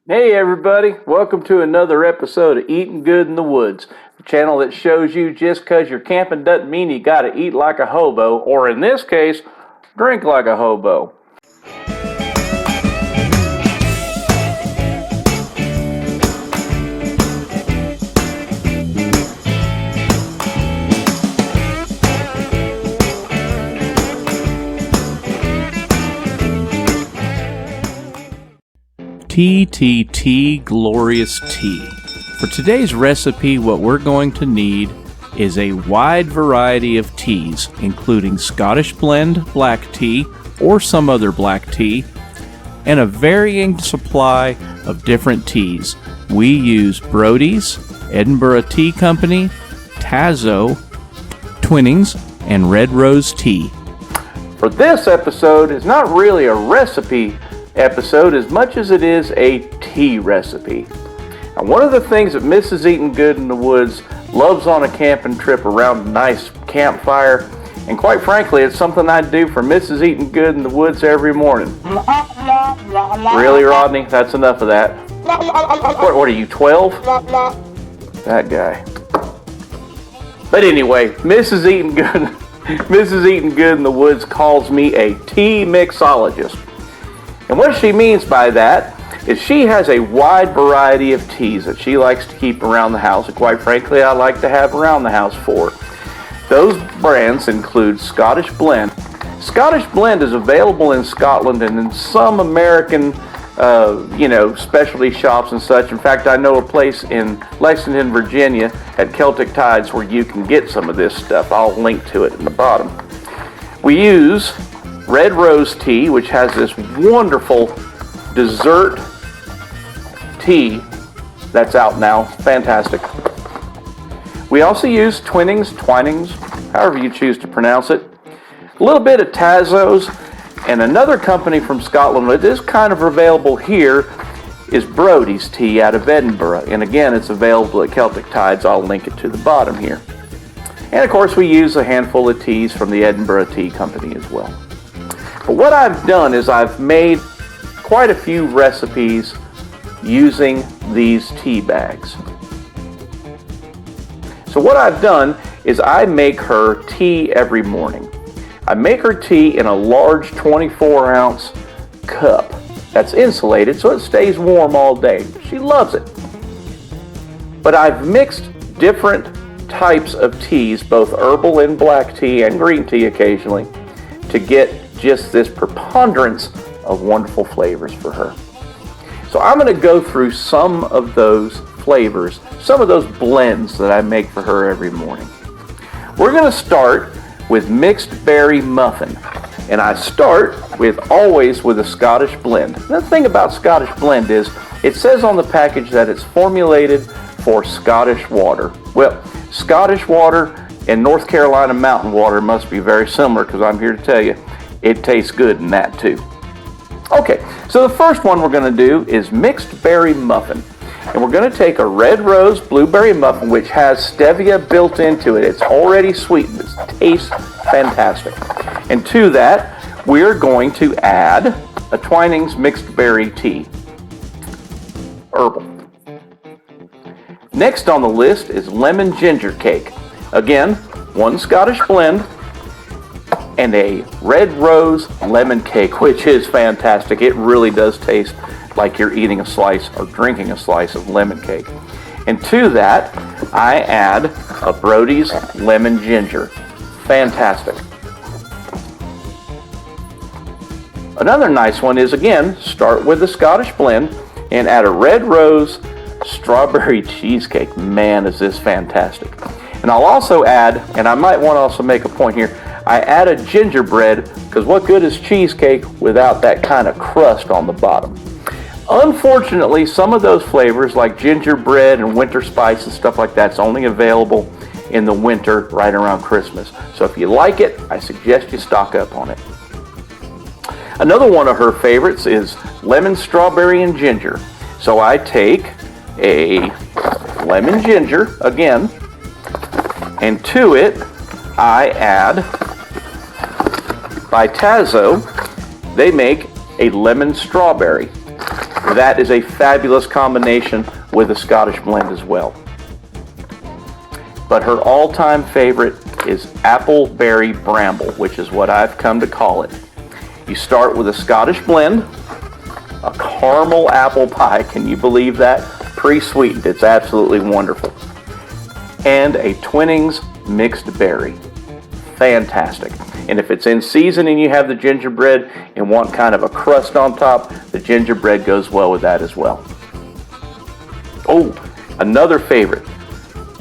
Hey everybody, welcome to another episode of Eating Good in the Woods, the channel that shows you just because you're camping doesn't mean you gotta eat like a hobo, or in this case, drink like a hobo. Tea, glorious tea. For today's recipe, what we're going to need is a wide variety of teas, including Scottish blend black tea or some other black tea, and a varying supply of different teas. We use Brody's, Edinburgh Tea Company, Tazo, Twinings, and Red Rose tea. For this episode, it's not really a recipe episode as much as it is a tea recipe. Now, one of the things that Mrs. Eating Good in the Woods loves on a camping trip around a nice campfire, and quite frankly, it's something I do for Mrs. Eating Good in the Woods every morning. Really, Rodney? That's enough of that. What are you, 12? That guy. But anyway, Mrs. Eating Good in the Woods calls me a tea mixologist. And what she means by that is she has a wide variety of teas that she likes to keep around the house, and quite frankly, I like to have around the house for her. Those brands include Scottish Blend. Scottish Blend is available in Scotland and in some American, specialty shops and such. In fact, I know a place in Lexington, Virginia at Celtic Tides where you can get some of this stuff. I'll link to it in the bottom. We use Red Rose tea, which has this wonderful dessert tea that's out now. Fantastic. We also use Twinings, however you choose to pronounce it. A little bit of Tazo's, and another company from Scotland that is kind of available here is Brody's tea out of Edinburgh. And again, it's available at Celtic Tides. I'll link it to the bottom here. And of course, we use a handful of teas from the Edinburgh Tea Company as well. But what I've done is I've made quite a few recipes using these tea bags. So what I've done is I make her tea every morning. I make her tea in a large 24-ounce cup that's insulated so it stays warm all day. She loves it. But I've mixed different types of teas, both herbal and black tea and green tea occasionally, to get just this preponderance of wonderful flavors for her. So I'm going to go through some of those flavors, some of those blends that I make for her every morning. We're going to start with mixed berry muffin, and I start always with a Scottish blend. The thing about Scottish blend is it says on the package that it's formulated for Scottish water. Well, Scottish water and North Carolina mountain water must be very similar, because I'm here to tell you it tastes good in that too. Okay, so the first one we're going to do is mixed berry muffin. And we're going to take a red rose blueberry muffin, which has stevia built into it. It's already sweetened. It tastes fantastic. And to that, we're going to add a Twinings mixed berry tea. Herbal. Next on the list is lemon ginger cake. Again, one Scottish blend and a red rose lemon cake, which is fantastic. It really does taste like you're eating a slice or drinking a slice of lemon cake. And to that, I add a Brody's lemon ginger. Fantastic. Another nice one is, again, start with the Scottish blend and add a red rose strawberry cheesecake. Man, is this fantastic. And I'll also add, and I might want to also make a point here, I added gingerbread because what good is cheesecake without that kind of crust on the bottom? Unfortunately, some of those flavors like gingerbread and winter spice and stuff like that's only available in the winter right around Christmas. So if you like it, I suggest you stock up on it. Another one of her favorites is lemon strawberry and ginger. So I take a lemon ginger again, and to it I add, by Tazo, they make a lemon strawberry. that is a fabulous combination with a Scottish blend as well. But her all-time favorite is appleberry bramble, which is what I've come to call it. You start with a Scottish blend, a caramel apple pie, can you believe that? Pre-sweetened, it's absolutely wonderful. And a Twinings mixed berry. Fantastic. And if it's in season and you have the gingerbread and want kind of a crust on top, the gingerbread goes well with that as well. Oh, another favorite,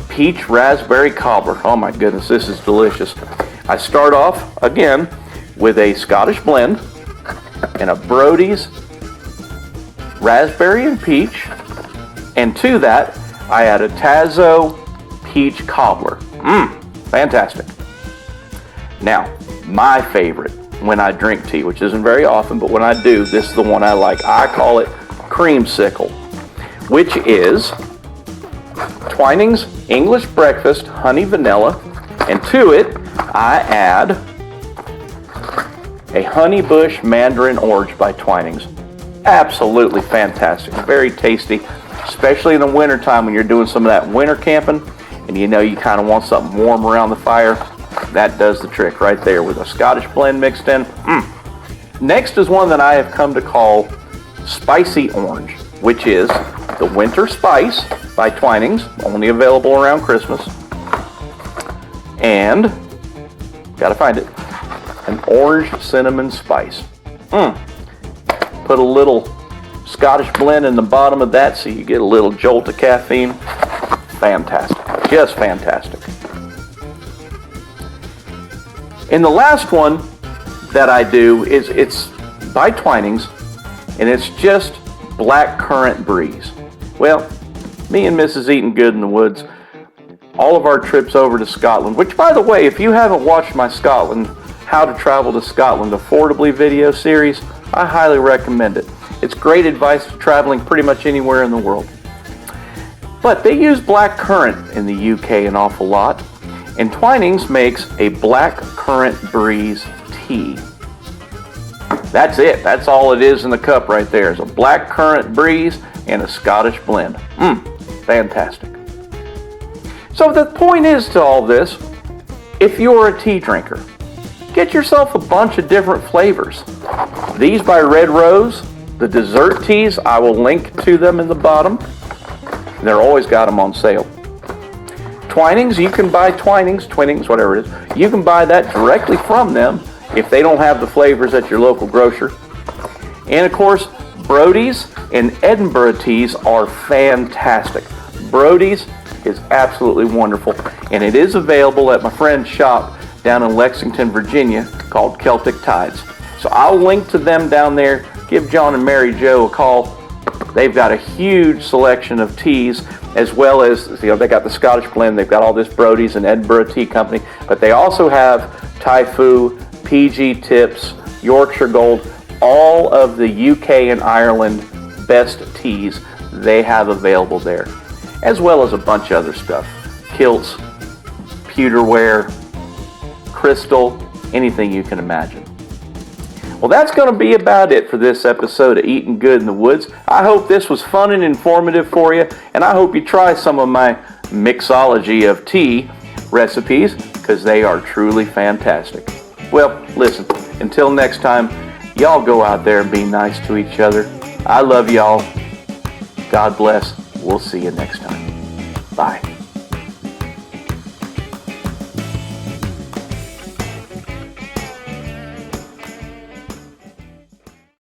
peach raspberry cobbler. Oh my goodness, this is delicious. I start off, again, with a Scottish blend and a Brody's raspberry and peach. And to that, I add a Tazo peach cobbler. Fantastic. Now, my favorite when I drink tea, which isn't very often, but when I do, this is the one I like. I call it Creamsicle, which is Twinings English Breakfast Honey Vanilla, and to it, I add a Honey Bush Mandarin Orange by Twinings. Absolutely fantastic, very tasty, especially in the wintertime when you're doing some of that winter camping, and you know you kind of want something warm around the fire. That does the trick right there with a Scottish blend mixed in. Next is one that I have come to call Spicy Orange, which is the Winter Spice by Twinings, only available around Christmas. And, gotta find it, an Orange Cinnamon Spice. Put a little Scottish blend in the bottom of that so you get a little jolt of caffeine. Fantastic, just fantastic. And the last one that I do is, it's by Twinings, and it's just Black Currant Breeze. Well, me and Mrs. Eating Good in the Woods, all of our trips over to Scotland, which by the way, if you haven't watched my Scotland, How to Travel to Scotland Affordably video series, I highly recommend it. It's great advice for traveling pretty much anywhere in the world. But they use black currant in the UK an awful lot, and Twinings makes a Black Currant Breeze tea. That's it. That's all it is in the cup right there. Is a Black Currant Breeze and a Scottish blend. Fantastic. So the point is to all this, if you're a tea drinker, get yourself a bunch of different flavors. These by Red Rose, the dessert teas, I will link to them in the bottom. They're always got them on sale. Twinings, you can buy Twinings, whatever it is. You can buy that directly from them if they don't have the flavors at your local grocer. And of course, Brody's and Edinburgh teas are fantastic. Brody's is absolutely wonderful, and it is available at my friend's shop down in Lexington, Virginia, called Celtic Tides. So I'll link to them down there. Give John and Mary Jo a call. They've got a huge selection of teas, as well as, they got the Scottish blend, they've got all this Brody's and Edinburgh Tea Company, but they also have Typhoo, PG Tips, Yorkshire Gold, all of the UK and Ireland best teas they have available there, as well as a bunch of other stuff. Kilts, pewterware, crystal, anything you can imagine. Well, that's going to be about it for this episode of Eating Good in the Woods. I hope this was fun and informative for you, and I hope you try some of my mixology of tea recipes, because they are truly fantastic. Well, listen, until next time, y'all go out there and be nice to each other. I love y'all. God bless. We'll see you next time. Bye.